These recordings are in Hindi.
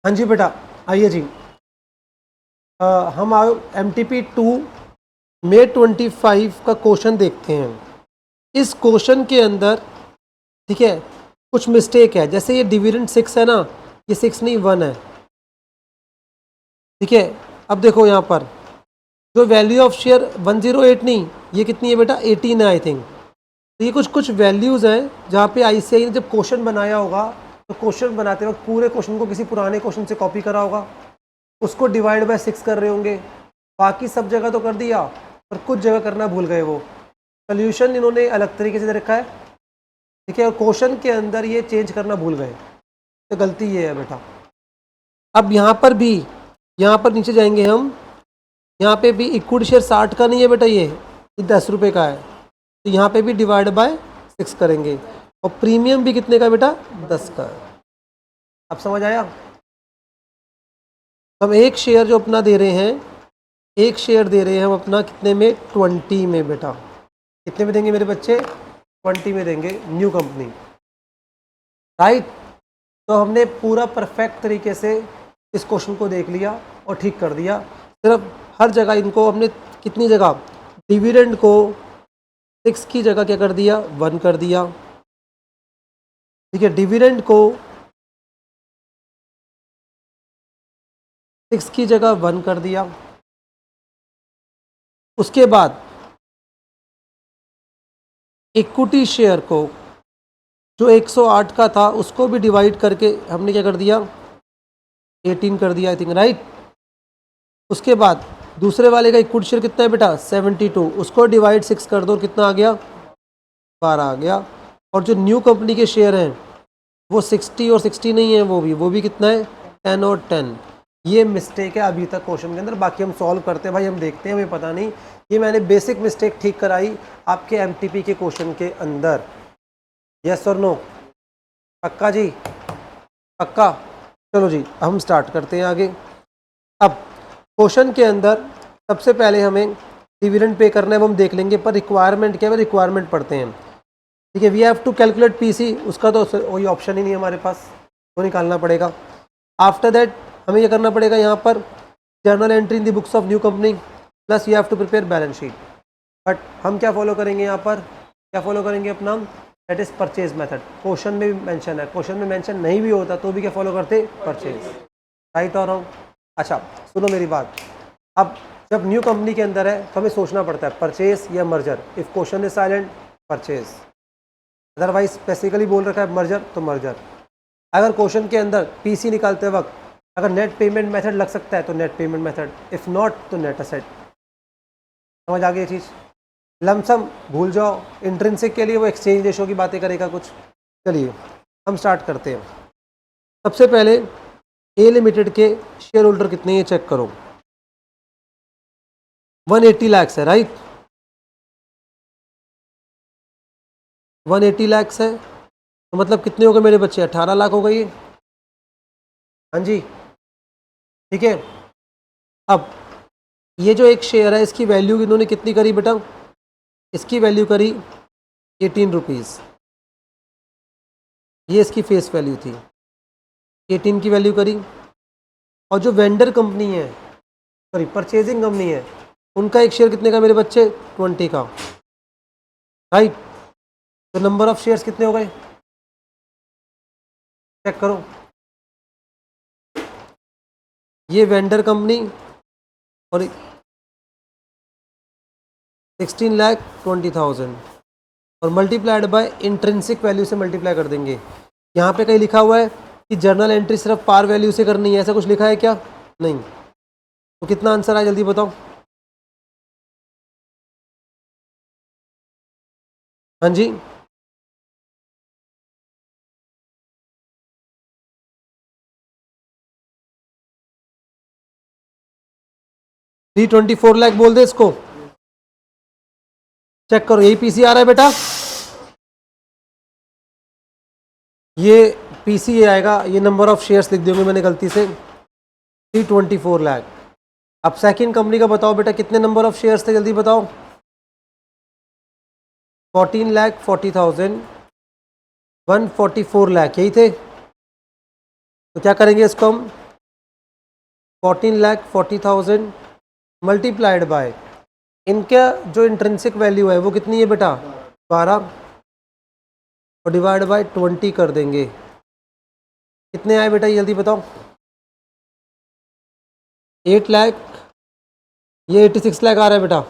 हाँ जी बेटा, आइए जी। हम MTP 2 में 25 का क्वेश्चन देखते हैं। इस क्वेश्चन के अंदर ठीक है कुछ मिस्टेक है, जैसे ये डिविडेंड 6 है ना, ये 6 नहीं 1 है। ठीक है, अब देखो यहाँ पर जो वैल्यू ऑफ शेयर 108 नहीं, ये कितनी है बेटा 18 है आई थिंक। तो ये कुछ कुछ वैल्यूज़ हैं जहाँ पे ICAI ने जब क्वेश्चन बनाया होगा तो क्वेश्चन बनाते वक्त पूरे क्वेश्चन को किसी पुराने क्वेश्चन से कॉपी करा होगा, उसको डिवाइड बाय 6 कर रहे होंगे। बाकी सब जगह तो कर दिया पर कुछ जगह करना भूल गए वो। सोल्यूशन इन्होंने अलग तरीके से दे रखा है, ठीक है, और क्वेश्चन के अंदर ये चेंज करना भूल गए, तो गलती ये है बेटा। अब यहाँ पर भी, यहाँ पर नीचे जाएंगे हम, यहाँ पे भी इक्विटी शेयर 60 का नहीं है बेटा, ये 10 रुपये का है, तो यहाँ पे भी डिवाइड बाय 6 करेंगे। और प्रीमियम भी कितने का बेटा 10 का है। अब समझ आया? हम एक शेयर जो अपना दे रहे हैं, एक शेयर दे रहे हैं हम अपना कितने में 20 में बेटा। कितने में देंगे मेरे बच्चे 20 में देंगे, न्यू कंपनी, राइट। तो हमने पूरा परफेक्ट तरीके से इस क्वेश्चन को देख लिया और ठीक कर दिया। सिर्फ हर जगह इनको हमने कितनी जगह डिविडेंड को 6 की जगह क्या कर दिया 1 कर दिया, ठीक है। डिविडेंड को 6 की जगह 1 कर दिया। उसके बाद इक्विटी शेयर को जो 108 का था उसको भी डिवाइड करके हमने क्या कर दिया 18 कर दिया आई थिंक, राइट। उसके बाद दूसरे वाले का इक्विटी शेयर कितना है बेटा 72, उसको डिवाइड 6 कर दो, कितना आ गया 12 आ गया। और जो न्यू कंपनी के शेयर हैं वो 60 और 60 नहीं है, वो भी कितना है 10 और 10। ये मिस्टेक है अभी तक क्वेश्चन के अंदर, बाकी हम सॉल्व करते हैं भाई, हम देखते हैं, हमें पता नहीं। ये मैंने बेसिक मिस्टेक ठीक कराई आपके MTP के क्वेश्चन के अंदर। यस और नो? पक्का जी, पक्का। चलो जी, हम स्टार्ट करते हैं आगे। अब क्वेश्चन के अंदर सबसे पहले हमें डिविडेंड पे करना है, वो हम देख लेंगे, पर रिक्वायरमेंट क्या है, रिक्वायरमेंट पढ़ते हैं, ठीक है। We have to calculate PC, उसका तो वही ऑप्शन ही नहीं है हमारे पास, वो निकालना पड़ेगा। आफ्टर दैट हमें ये करना पड़ेगा यहाँ पर journal entry in the books of new company, plus you have to prepare balance sheet. But हम क्या फॉलो करेंगे यहाँ पर, क्या फॉलो करेंगे अपना, that is purchase method. Question में भी मेंशन है, क्वेश्चन में मेंशन नहीं भी होता तो भी क्या फॉलो करते, परचेज, राइट और रॉन्ग। अच्छा सुनो मेरी बात, अब जब न्यू कंपनी के अंदर है तो हमें सोचना पड़ता है परचेज या merger. If question is silent purchase, otherwise specifically बोल रखा है मर्जर तो मर्जर। अगर क्वेश्चन के अंदर PC निकालते वक्त अगर नेट पेमेंट मेथड लग सकता है तो net payment method, if not तो नेट असेट। समझ आ गई ये चीज़? लमसम भूल जाओ, इंट्रिंसिक के लिए वो एक्सचेंज रेशो की बातें करेगा कुछ। चलिए हम स्टार्ट करते हैं। सबसे पहले A लिमिटेड के शेयर होल्डर कितने, ये चेक करो। 180 लाख है, राइट। 180 लाख है तो मतलब कितने हो गए मेरे बच्चे, 18 लाख हो गई। हाँ जी, ठीक है। अब ये जो एक शेयर है इसकी वैल्यू इन्होंने कितनी करी बेटा, इसकी वैल्यू करी 18 रुपीज़, ये इसकी फेस वैल्यू थी, 18 की वैल्यू करी। और जो वेंडर कंपनी है, सॉरी परचेजिंग कंपनी है, उनका एक शेयर कितने का मेरे बच्चे 20 का, राइट। तो नंबर ऑफ शेयर्स कितने हो गए चेक करो। ये वेंडर कंपनी और 16,20,000 और मल्टीप्लाइड बाय इंट्रिंसिक वैल्यू से मल्टीप्लाई कर देंगे। यहाँ पे कहीं लिखा हुआ है कि जर्नल एंट्री सिर्फ पार वैल्यू से करनी है, ऐसा कुछ लिखा है क्या? नहीं। तो कितना आंसर आया जल्दी बताओ। हाँ जी, थ्री 24 लाख बोल दे इसको। चेक करो, यही PC आ रहा है बेटा, ये PC आएगा। ये नंबर ऑफ शेयर्स लिख दोगे मैंने गलती से, 324 लाख। अब सेकंड कंपनी का बताओ बेटा, कितने नंबर ऑफ शेयर्स थे जल्दी बताओ। 14,40,000, 144 लाख, यही थे। तो क्या करेंगे इसको हम 14,40,000 मल्टीप्लाइड बाय इनका जो इंट्रिंसिक वैल्यू है वो कितनी है बेटा 12 और डिवाइड बाय 20 कर देंगे। कितने आए बेटा ये जल्दी बताओ। 8 लाख, ये 86 लाख आ रहा है बेटा।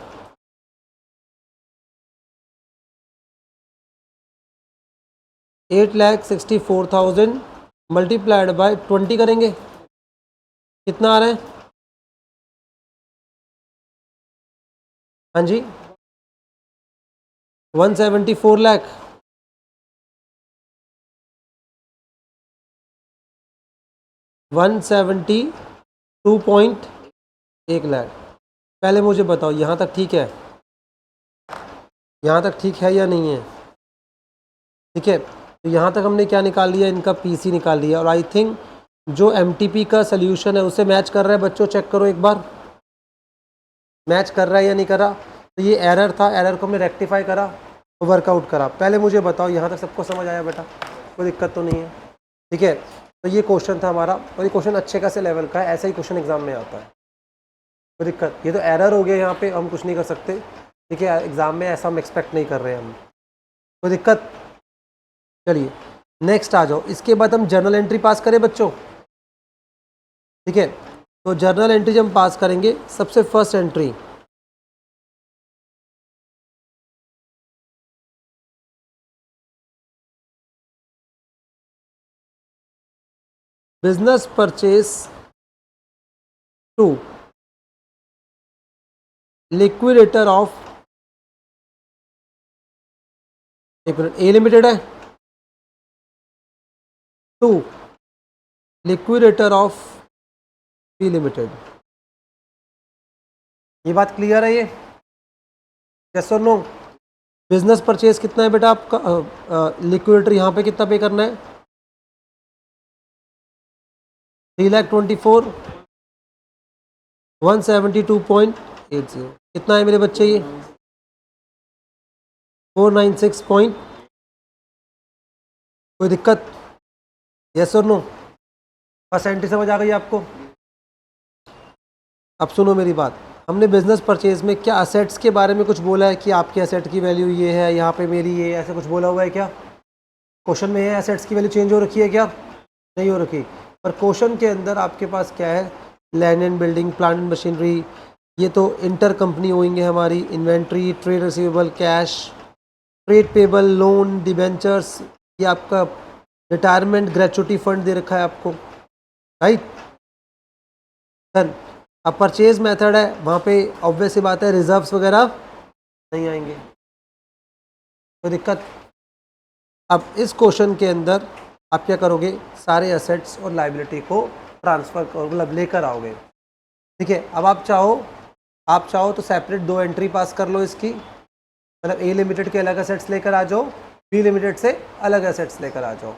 $8,64,000 मल्टीप्लाइड बाय 20 करेंगे, कितना आ रहा है? हाँ जी 174 लाख। $172.1 लाख। पहले मुझे बताओ यहाँ तक ठीक है, यहाँ तक ठीक है या नहीं है? ठीक है, तो यहाँ तक हमने क्या निकाल लिया, इनका पीसी निकाल लिया। और आई थिंक जो एमटीपी का सल्यूशन है उसे मैच कर रहा है बच्चों, चेक करो एक बार मैच कर रहा है या नहीं कर रहा। तो ये एरर था, एरर को हमने रेक्टिफाई करा तो वर्कआउट करा। पहले मुझे बताओ यहाँ तक सबको समझ आया बेटा, कोई दिक्कत तो नहीं है? ठीक है, तो ये क्वेश्चन था हमारा और ये क्वेश्चन अच्छे खासे लेवल का है, ऐसा ही क्वेश्चन एग्जाम में आता है, कोई दिक्कत? ये तो एरर हो गया, यहाँ पे हम कुछ नहीं कर सकते। ठीक है, एग्जाम में ऐसा हम एक्सपेक्ट नहीं कर रहे हैं हम, कोई दिक्कत? चलिए नेक्स्ट आ जाओ। इसके बाद हम जर्नल एंट्री पास करें बच्चों। ठीक है, तो जर्नल एंट्री जब हम पास करेंगे, सबसे first entry business purchase to liquidator of, एक मिनट, ए लिमिटेड है, to liquidator of B limited. ये बात क्लियर है? ये यस और नो? बिजनेस परचेज कितना है बेटा आपका? लिक्विडेटर यहाँ पे कितना पे करना है? 3,24,172.80। कितना है मेरे बच्चे ये? 496 पॉइंट। कोई दिक्कत? यस और नो? फर्स्ट एंट्री समझ आ गई आपको? अब सुनो मेरी बात, हमने बिजनेस परचेज में क्या असेट्स के बारे में कुछ बोला है कि आपके असेट की वैल्यू ये है, यहाँ पे मेरी ये, ऐसा कुछ बोला हुआ है क्या? क्वेश्चन में है असेट्स की वैल्यू चेंज हो रखी है क्या? नहीं हो रखी। पर क्वेश्चन के अंदर आपके पास क्या है? Land and building, plant and machinery, ये तो इंटर कंपनी होंगे हमारी, inventory, trade receivable, cash, trade payable, loan, debentures, ये आपका रिटायरमेंट ग्रेचुटी फंड दे रखा है आपको, राइट? डन। अब परचेज मेथड है, वहाँ पे ऑब्वियस सी बात है रिजर्व्स वगैरह नहीं आएंगे, कोई दिक्कत? अब इस क्वेश्चन के अंदर आप क्या करोगे? सारे एसेट्स और लाइबिलिटी को ट्रांसफ़र मतलब लेकर आओगे। ठीक है, अब आप चाहो तो सेपरेट 2 एंट्री पास कर लो इसकी, मतलब ए लिमिटेड के अलग एसेट्स लेकर आ जाओ, बी लिमिटेड से अलग एसेट्स लेकर आ जाओ,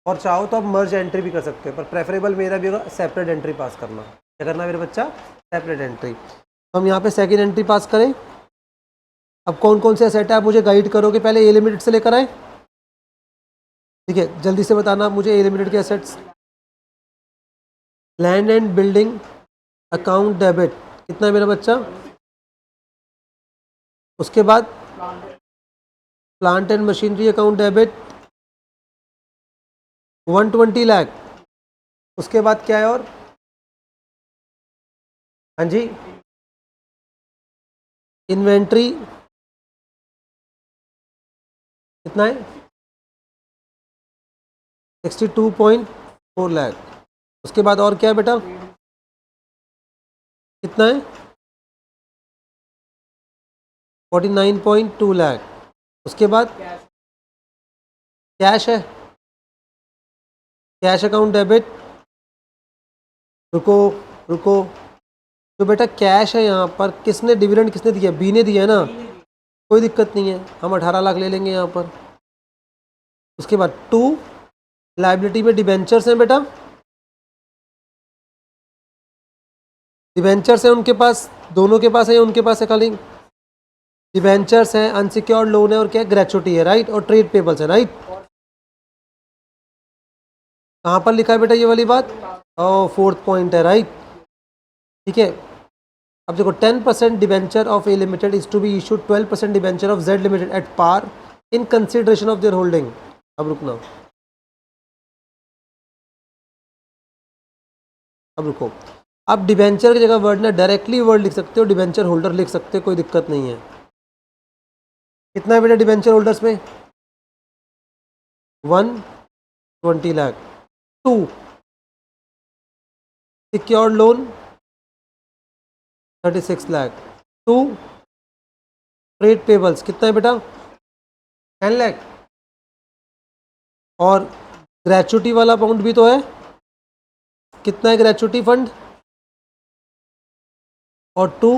और चाहो तो आप मर्ज एंट्री भी कर सकते हो, पर प्रेफरेबल मेरा भी होगा सेपरेट एंट्री पास करना। क्या करना मेरे बच्चा? Separate entry. तो हम यहाँ पे सेकंड एंट्री पास करें। अब कौन कौन से एसेट है आप मुझे गाइड करोगे, पहले ए लिमिटेड से लेकर आए। ठीक है, जल्दी से बताना मुझे ए लिमिटेड के assets. Land and building account debit कितना है मेरा बच्चा? उसके बाद plant and machinery account debit 120 lakh. उसके बाद क्या है और? हाँ जी, इन्वेंट्री कितना है? 62.4 लाख। उसके बाद और क्या है बेटा? कितना है? 49.2 लाख। उसके बाद कैश है, कैश अकाउंट डेबिट, रुको, तो बेटा कैश है यहाँ पर, किसने डिविडेंड किसने दिया? बी ने दिया है ना, कोई दिक्कत नहीं है, हम 18 लाख ले लेंगे यहाँ पर। उसके बाद 2 लाइबिलिटी में डिबेंचर्स हैं बेटा, डिबेंचर्स हैं उनके पास, दोनों के पास है, उनके पास है खाली? डिबेंचर्स हैं, अनसिक्योर्ड लोन है, और क्या? ग्रेचुटी है, राइट? और ट्रेड पेबल्स है, राइट? कहाँ पर लिखा है बेटा ये वाली बात? और 4th पॉइंट है, राइट? ठीक है। अब देखो 10% debenture of A limited is to be issued 12% debenture of Z limited at par in consideration of their holding. अब रुकना, अब रुको। आप डिबेंचर की जगह वर्ड ना डायरेक्टली वर्ड लिख सकते हो, डिबेंचर होल्डर लिख सकते हो, कोई दिक्कत नहीं है। कितना है बेटा डिबेंचर होल्डर्स में? 120 lakh. To secured loan 36 lakh. To trade payables कितना है बेटा? 10 लाख। और ग्रेचुटी वाला अमाउंट भी तो है, कितना है ग्रेचुटी फंड? और टू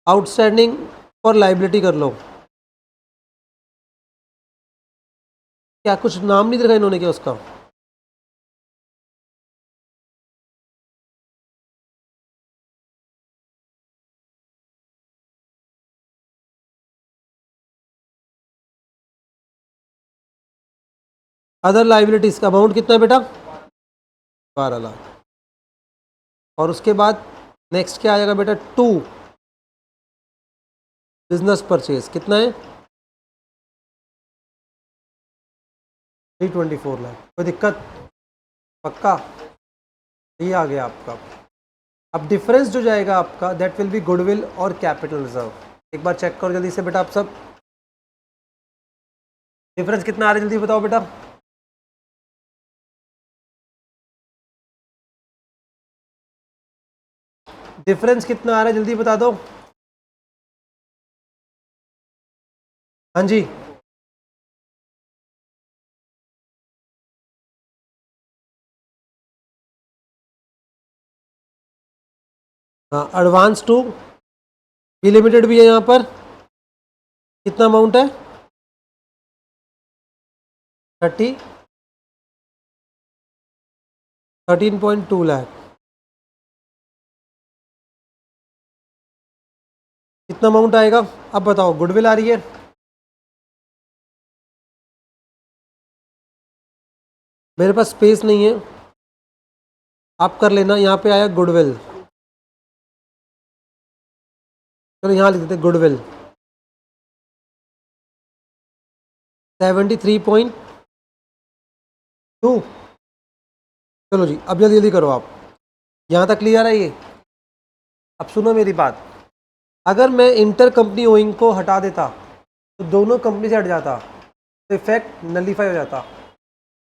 आउटस्टैंडिंग और लाइबिलिटी कर लो। क्या कुछ नाम नहीं दिखा इन्होंने क्या उसका? अदर लाइबिलिटीज का अमाउंट कितना है बेटा? 12 लाख। और उसके बाद नेक्स्ट क्या आ जाएगा बेटा? टू बिजनेस परचेज कितना है? 324 लाख। कोई दिक्कत? पक्का? ये आ गया आपका। अब डिफरेंस जो जाएगा आपका दैट विल बी गुडविल और कैपिटल रिजर्व। एक बार चेक करो जल्दी से बेटा आप सब, डिफरेंस कितना आ रहा है जल्दी बताओ बेटा। डिफरेंस कितना आ रहा है जल्दी बता दो। हाँ जी, हाँ एडवांस टू बी लिमिटेड भी है यहाँ पर। कितना अमाउंट है? 30 13.2 लाख। कितना अमाउंट आएगा अब बताओ? गुडविल आ रही है, मेरे पास स्पेस नहीं है, आप कर लेना। यहाँ पे आया गुडविल, चलो यहाँ लिख देते गुडविल 73.2। चलो जी अब जल्दी जल्दी करो आप। यहाँ तक क्लियर है ये? अब सुनो मेरी बात, अगर मैं इंटर कंपनी ओइंग को हटा देता तो दोनों कंपनी से हट जाता तो इफेक्ट नलीफाई हो जाता।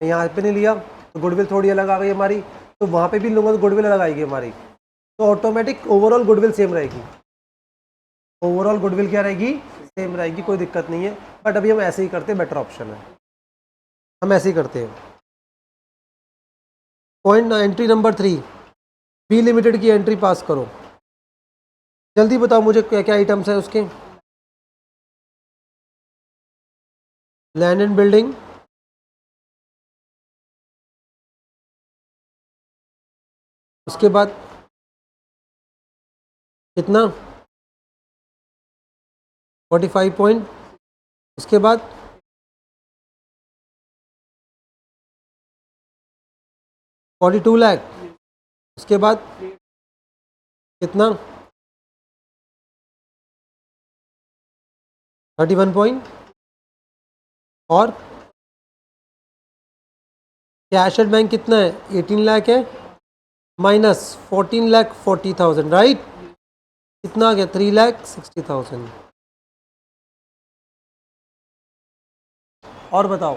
यहाँ पे नहीं लिया तो गुडविल थोड़ी अलग आ गई हमारी, तो वहाँ पे भी लूँगा तो गुडविल अलग आएगी हमारी, तो ऑटोमेटिक ओवरऑल गुडविल सेम रहेगी। ओवरऑल गुडविल क्या रहेगी? सेम रहेगी, कोई दिक्कत नहीं है। बट अभी हम ऐसे ही करते हैं, बेटर ऑप्शन है, हम ऐसे ही करते हैं। Point entry number 3, B limited की एंट्री पास करो। जल्दी बताओ मुझे क्या क्या आइटम्स है उसके। लैंड एंड बिल्डिंग, उसके बाद कितना? 45 पॉइंट। उसके बाद 42 लाख। उसके बाद कितना? 31 पॉइंट। और कैश एट बैंक कितना है? 18 लाख है, माइनस 14,40,000 राइट। कितना आ गया? 3,60,000। और बताओ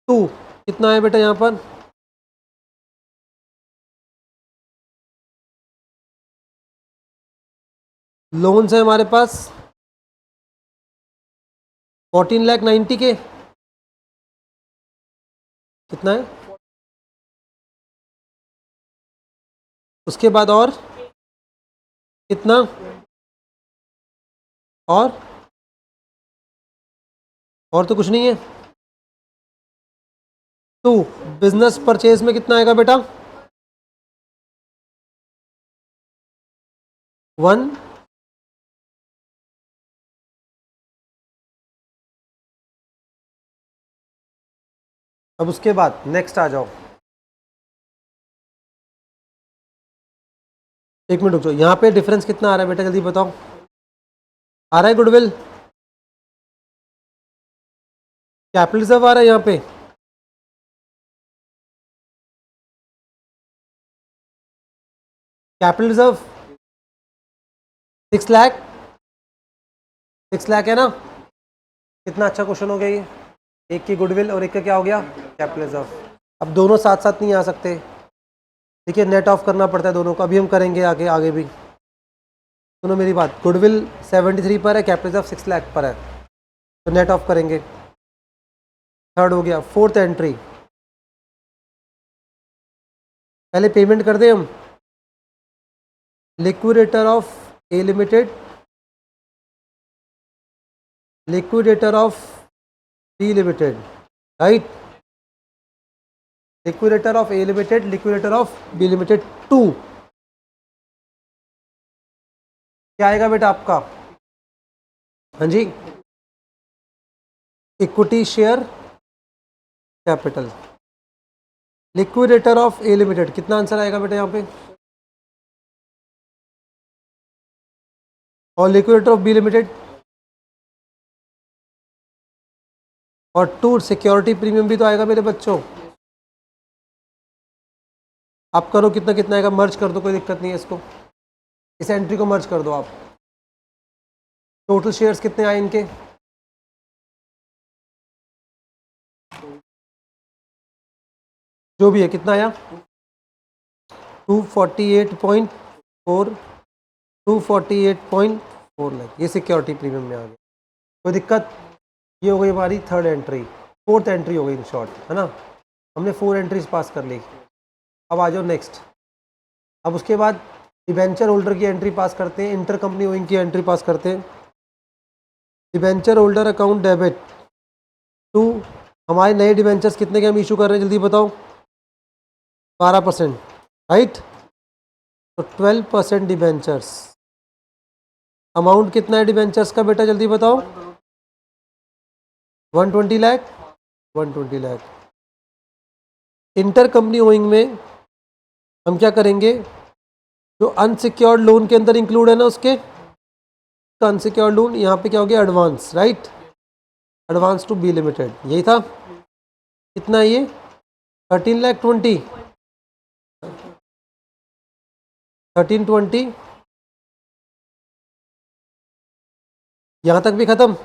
टू कितना है बेटा यहाँ पर? लोन्स है हमारे पास 14,90,000 के। कितना है? उसके बाद और कितना? और तो कुछ नहीं है। टू बिजनेस परचेज में कितना आएगा बेटा? 1। अब उसके बाद नेक्स्ट आ जाओ, एक मिनट रुक जाओ, यहाँ पे डिफरेंस कितना आ रहा है बेटा जल्दी बताओ, आ रहा है गुडविल, कैपिटल रिजर्व आ रहा है यहाँ पे, कैपिटल रिजर्व 6 लाख, 6 लाख है ना। कितना अच्छा क्वेश्चन हो गया ये, एक की गुडविल और एक का क्या हो गया कैपिटल रिजर्व। अब दोनों साथ साथ नहीं आ सकते, ठीक है, नेट ऑफ करना पड़ता है दोनों को, अभी हम करेंगे आगे आगे भी। सुनो मेरी बात, गुडविल 73 पर है, कैपिटल रिजर्व 6 लाख पर है, तो नेट ऑफ करेंगे। थर्ड हो गया, फोर्थ एंट्री, पहले पेमेंट कर दें हम, liquidator of A limited, liquidator of B limited, right, liquidator of A limited, liquidator of B limited 2, क्या आएगा बेटा आपका, हाँ जी, equity share capital, liquidator of A limited, कितना आंसर आएगा बेटा यहाँ पे, और लिक्विडेटर ऑफ बी लिमिटेड, और 2 सिक्योरिटी प्रीमियम भी तो आएगा मेरे बच्चों। आप करो कितना कितना आएगा, मर्ज कर दो, कोई दिक्कत नहीं है इसको, इस एंट्री को मर्ज कर दो आप। टोटल शेयर्स कितने आए इनके, जो भी है कितना आया 248.4, 248.4 लाख, ये सिक्योरिटी प्रीमियम में आ गया, कोई दिक्कत। ये हो गई हमारी थर्ड एंट्री, फोर्थ एंट्री हो गई इन शॉर्ट, है ना, हमने 4 एंट्रीज पास कर ली। अब आ जाओ नेक्स्ट, अब उसके बाद डिबेंचर होल्डर की एंट्री पास करते हैं, इंटर कंपनी ओइंग की एंट्री पास करते हैं। Debenture holder account debit to, हमारे नए डिबेंचर्स कितने के हम इशू कर रहे हैं जल्दी बताओ, 12%, राइट, तो 12% डिबेंचर्स, अमाउंट कितना है डिबेंचर्स का बेटा जल्दी बताओ, 120 lakh, 120 lakh. Inter company owing में हम क्या करेंगे, जो अनसिक्योर्ड लोन के अंदर इंक्लूड है ना उसके, अनसिक्योर्ड लोन यहाँ पे क्या हो गया advance, right, advance to B limited, यही था, कितना ये 13,20,000, 1320, यहाँ तक भी खत्म।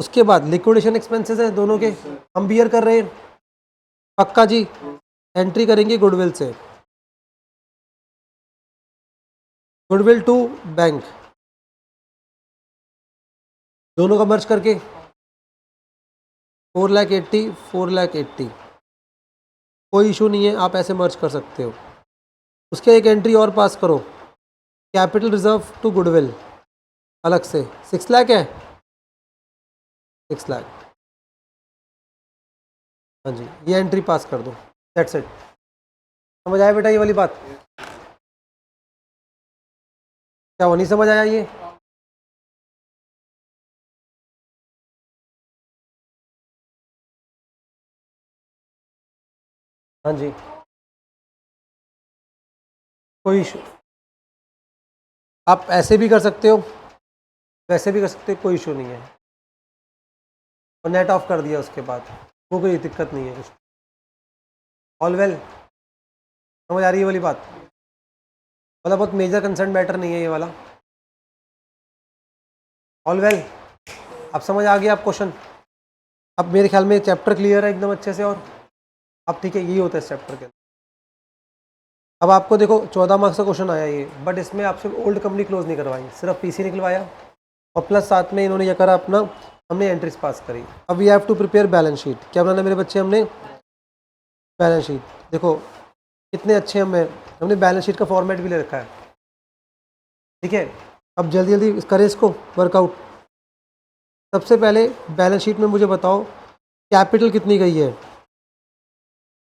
उसके बाद लिक्विडेशन एक्सपेंसेस है दोनों के, हम बियर कर रहे हैं, पक्का जी, एंट्री करेंगे गुडविल से, गुडविल टू बैंक, दोनों का मर्ज करके 4,80,000, 4,80,000, कोई इशू नहीं है, आप ऐसे मर्ज कर सकते हो। उसके एक एंट्री और पास करो, कैपिटल रिजर्व टू गुडविल अलग से 6 लाख है, 6 लाख, हाँ जी, ये एंट्री पास कर दो, दैट्स इट। समझ आया बेटा ये वाली बात, क्या वो नहीं समझ आया ये, हाँ जी, कोई इशू, आप ऐसे भी कर सकते हो, वैसे भी कर सकते हो, कोई इशू नहीं है, और नेट ऑफ कर दिया उसके बाद, वो कोई दिक्कत नहीं है कुछ, ऑल वेल, समझ आ रही है वाली बात, मतलब बहुत मेजर कंसर्न मैटर नहीं है ये वाला, ऑल वेल, अब समझ आ गया आप क्वेश्चन, अब मेरे ख्याल में चैप्टर क्लियर है एकदम अच्छे से, और अब ठीक है, यही होता है इस चैप्टर के अंदर। अब आपको देखो 14 मार्क्स का क्वेश्चन आया ये, बट इसमें आपसे ओल्ड कंपनी क्लोज नहीं करवाई, सिर्फ पीसी निकलवाया, और प्लस साथ में इन्होंने यह करा अपना, हमने एंट्रीज पास करी। अब we have to prepare balance sheet, क्या बनाना मेरे बच्चे, हमने बैलेंस शीट, देखो कितने अच्छे हमने बैलेंस शीट का फॉर्मेट भी ले रखा है, ठीक है। अब जल्दी जल्दी करें इसको वर्कआउट। सबसे पहले बैलेंस शीट में मुझे बताओ कैपिटल कितनी गई है,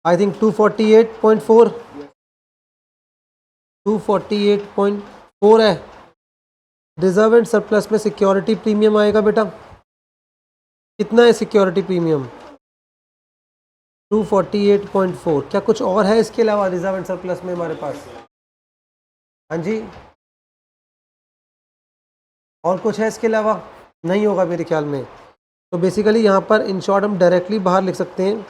आई थिंक 248.4, 248.4 है। रिजर्व एंड सरप्लस में सिक्योरिटी प्रीमियम आएगा बेटा, कितना है सिक्योरिटी प्रीमियम, 248.4, क्या कुछ और है इसके अलावा रिजर्व एंड सरप्लस में हमारे पास, हाँ जी, और कुछ है इसके अलावा? नहीं होगा मेरे ख्याल में। तो बेसिकली यहाँ पर इन शॉर्ट हम डायरेक्टली बाहर लिख सकते हैं,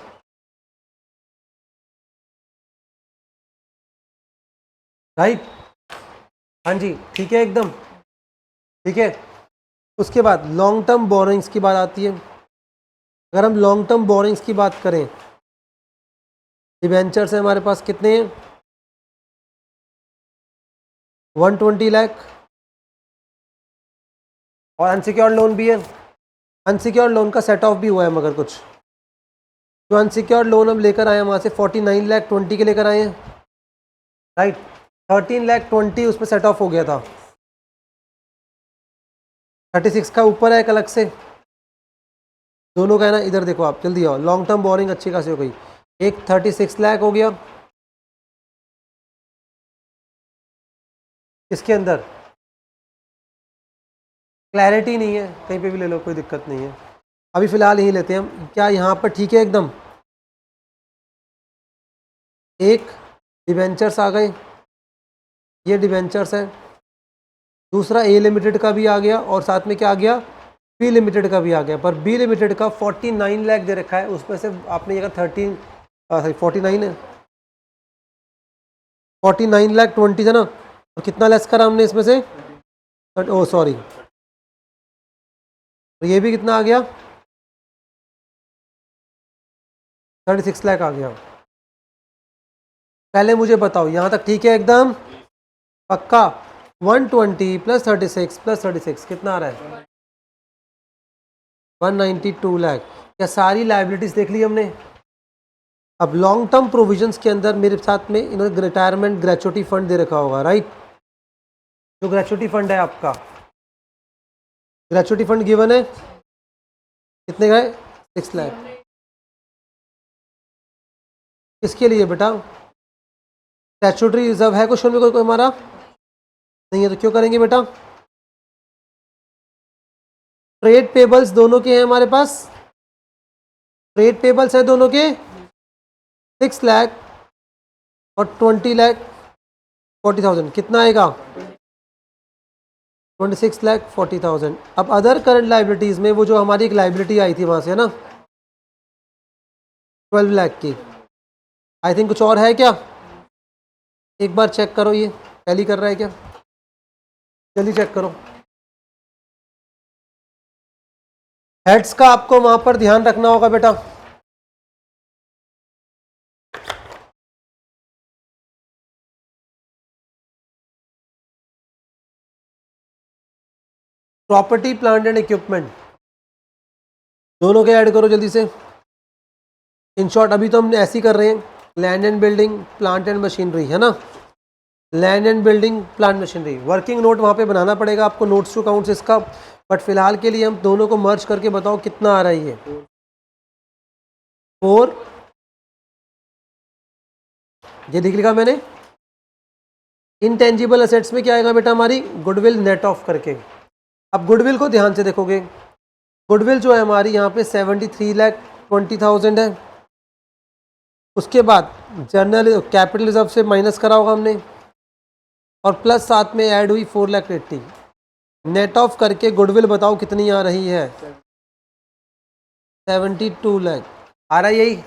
राइट। हाँ जी, ठीक है, एकदम ठीक है। उसके बाद लॉन्ग टर्म बोरिंग्स की बात आती है। अगर हम लॉन्ग टर्म बोरिंग्स की बात करें, डिवेंचर्स है हमारे पास कितने हैं? 120 लाख, और अनसिक्योर्ड लोन भी है। अनसिक्योर्ड लोन का सेट ऑफ भी हुआ है, मगर कुछ जो अनसिक्योर्ड लोन हम लेकर आए हैं वहाँ से 49 लाख 20 के लेकर आए हैं, राइट। 13 लाख 20 उसमें सेट ऑफ हो गया था। 36 का ऊपर है एक अलग से, दोनों का है ना। इधर देखो आप, जल्दी आओ, लॉन्ग टर्म बोरिंग अच्छी खासी हो गई। एक 36 लाख हो गया इसके अंदर, क्लैरिटी नहीं है, कहीं पे भी ले लो, कोई दिक्कत नहीं है। अभी फ़िलहाल यही लेते हैं हम, क्या यहाँ पर ठीक है एकदम। एक डिवेंचर्स आ गए, ये डिवेंचर्स है। दूसरा ए लिमिटेड का भी आ गया, और साथ में क्या आ गया, बी लिमिटेड का भी आ गया। पर बी लिमिटेड का 49 लाख दे रखा है, उसमें से आपने ये 13 सॉरी 49 है, 49 लाख 20 था ना, और कितना लेस करा हमने इसमें से, ओ सॉरी, तो ये भी कितना आ गया, 36 लाख आ गया। पहले मुझे बताओ यहाँ तक ठीक है एकदम पक्का? 120 प्लस 36 प्लस 36 कितना आ रहा है? 192 लाख। क्या सारी लाइबिलिटीज देख ली हमने? अब लॉन्ग टर्म प्रोविजंस के अंदर मेरे साथ में इन्होंने रिटायरमेंट ग्रेचुटी फंड दे रखा होगा, राइट। जो ग्रेचुटी फंड है आपका, ग्रेचुटी फंड गिवन है, कितने का है? 6 लाख। किसके लिए बेटा? स्टैट्यूटरी रिजर्व है क्वेश्चन में कोई हमारा? नहीं है तो क्यों करेंगे बेटा? ट्रेड पेबल्स दोनों के हैं हमारे पास, ट्रेड पेबल्स है दोनों के 6 लाख और 20 लाख 40,000, कितना आएगा? 26 लाख 40,000। अब अदर करंट लाइबिलिटीज़ में वो जो हमारी एक लाइबिलिटी आई थी वहाँ से, है ना, 12 लाख की, आई थिंक कुछ और है क्या? एक बार चेक करो, ये टैली कर रहा है क्या? जल्दी चेक करो। हेड्स का आपको वहाँ पर ध्यान रखना होगा बेटा। प्रॉपर्टी प्लांट एंड इक्विपमेंट दोनों के ऐड करो जल्दी से। इन शॉर्ट अभी तो हम ऐसे ही कर रहे हैं, land and building, plant and machinery, है ना। Land and building, plant machinery, working note वहाँ पे बनाना पड़ेगा आपको, नोट्स टू अकाउंट्स इसका। बट फिलहाल के लिए हम दोनों को मर्ज करके बताओ कितना आ रहा है ये। 4, ये लिख लिखा मैंने। इनटेंजिबल असेट्स में क्या आएगा बेटा हमारी? गुडविल नेट ऑफ करके। अब गुडविल को ध्यान से देखोगे, गुडविल जो है हमारी यहाँ पे 73 लाख 20,000 है। उसके बाद जनरल कैपिटल रिजर्व से माइनस करा होगा हमने, और प्लस साथ में ऐड हुई 4 लाख 80। नेट ऑफ करके गुडविल बताओ कितनी आ रही है? 72 लाख आ रहा है यही।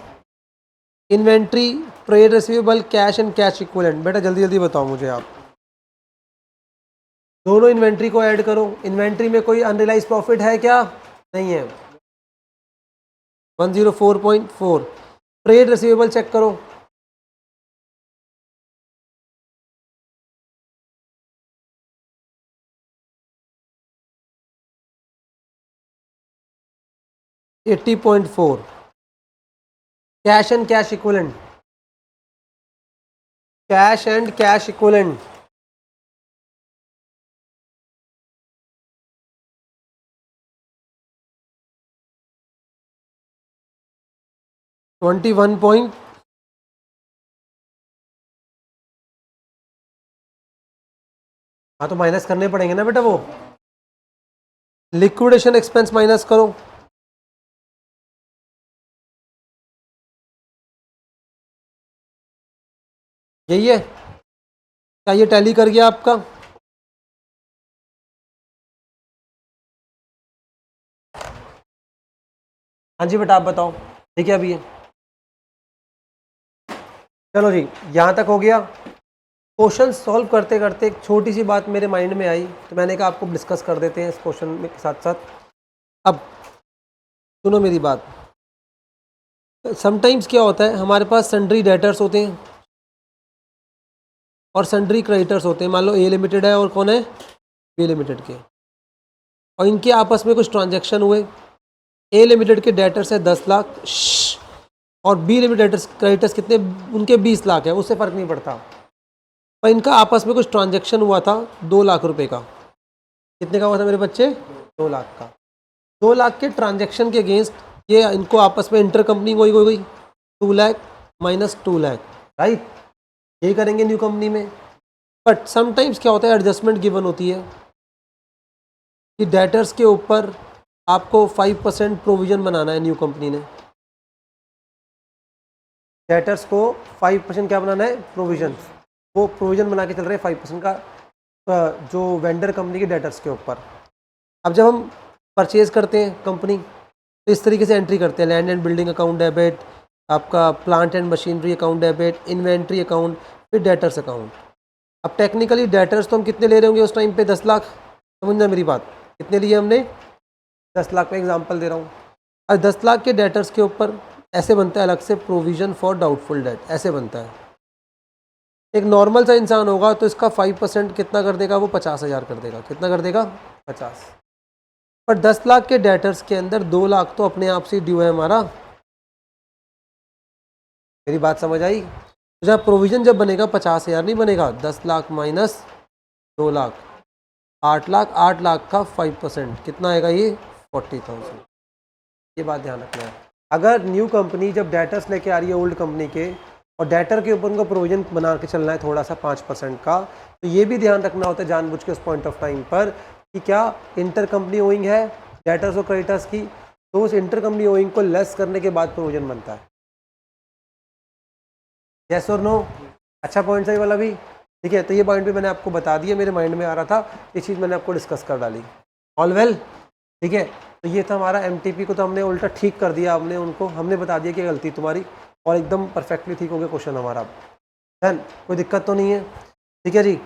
Inventory, trade receivable, cash and cash equivalent, बेटा जल्दी जल्दी बताओ मुझे आप। दोनों इन्वेंट्री को ऐड करो। इन्वेंट्री में कोई अनरियलाइज प्रॉफिट है क्या? नहीं है, 104.4। ट्रेड रिसीवेबल चेक करो, $80.4। Cash and cash equivalent, cash and cash equivalent 21 हाँ तो माइनस करने पड़ेंगे ना बेटा वो। लिक्विडेशन एक्सपेंस माइनस करो, यही है। क्या ये टैली कर गया आपका? हाँ जी बेटा आप बताओ, ठीक है अभी? चलो जी, यहाँ तक हो गया। क्वेश्चन सॉल्व करते करते एक छोटी सी बात मेरे माइंड में आई, तो मैंने कहा आपको डिस्कस कर देते हैं इस क्वेश्चन में के साथ साथ। अब सुनो मेरी बात। समटाइम्स क्या होता है, हमारे पास सन्ड्री डेटर्स होते हैं और सन्ड्री क्रेडिटर्स होते हैं। मान लो ए लिमिटेड है और कौन है, बी लिमिटेड के, और इनके आपस में कुछ ट्रांजैक्शन हुए। ए लिमिटेड के डेटर्स है 10 लाख और बी लिमिटेड क्रेडिटर्स कितने, उनके 20 लाख है, उससे फ़र्क नहीं पड़ता। और इनका आपस में कुछ ट्रांजैक्शन हुआ था 2 लाख रुपए का। कितने का हुआ था मेरे बच्चे? 2 लाख का। 2 लाख के ट्रांजैक्शन के अगेंस्ट ये इनको आपस में इंटर कंपनी हो गई 2 लाख माइनस 2 लाख, राइट? यही करेंगे न्यू कंपनी में। बट समटाइम्स क्या होता है, एडजस्टमेंट गिवन होती है कि डेटर्स के ऊपर आपको 5% प्रोविज़न बनाना है। न्यू कंपनी ने डेटर्स को 5% क्या बनाना है, प्रोविज़न। वो प्रोविज़न बना के चल रहे हैं 5% का जो वेंडर कंपनी के डेटर्स के ऊपर। अब जब हम परचेज़ करते हैं कंपनी, तो इस तरीके से एंट्री करते हैं, land and building account debit, आपका plant and machinery account debit, inventory account, फिर डेटर्स अकाउंट। अब टेक्निकली डेटर्स तो हम कितने ले रहे होंगे उस टाइम पे, 10 लाख। समझना मेरी बात, कितने लिए हमने, 10 लाख। में एग्जांपल दे रहा हूँ। और 10 लाख के डेटर्स के ऊपर ऐसे बनता है अलग से प्रोविज़न फॉर डाउटफुल डेट, ऐसे बनता है। एक नॉर्मल सा इंसान होगा तो इसका 5% कितना कर देगा, वो 50,000 कर देगा। कितना कर देगा, 50। पर 10 लाख के डेटर्स के अंदर 2 लाख तो अपने आप से ड्यू है हमारा। मेरी बात समझ आई? तो जब प्रोविज़न जब बनेगा 50,000 नहीं बनेगा, 10 लाख माइनस 2 लाख, 8 लाख। 8 लाख का 5% कितना आएगा, ये 40,000। ये बात ध्यान रखना है। अगर न्यू कंपनी जब डेटर्स लेके आ रही है ओल्ड कंपनी के, और डेटर के ऊपर उनको प्रोविज़न बना के चलना है थोड़ा सा 5% का, तो ये भी ध्यान रखना होता है जानबूझ के उस पॉइंट ऑफ टाइम पर कि क्या इंटर कंपनी ओइंग है डेटर्स और क्रेडिटर्स की, तो उस इंटर कंपनी ओइंग को लेस करने के बाद प्रोविज़न बनता है। यस और नो? अच्छा पॉइंट सही वाला भी, ठीक है। तो ये पॉइंट भी मैंने आपको बता दिया, मेरे माइंड में आ रहा था, ये चीज़ मैंने आपको डिस्कस कर डाली। ऑल वेल, ठीक है। तो ये था हमारा एमटीपी को तो हमने उल्टा ठीक कर दिया, हमने उनको हमने बता दिया कि गलती तुम्हारी, और एकदम परफेक्टली ठीक हो गया क्वेश्चन हमारा। डन, कोई दिक्कत तो नहीं है, ठीक है जी।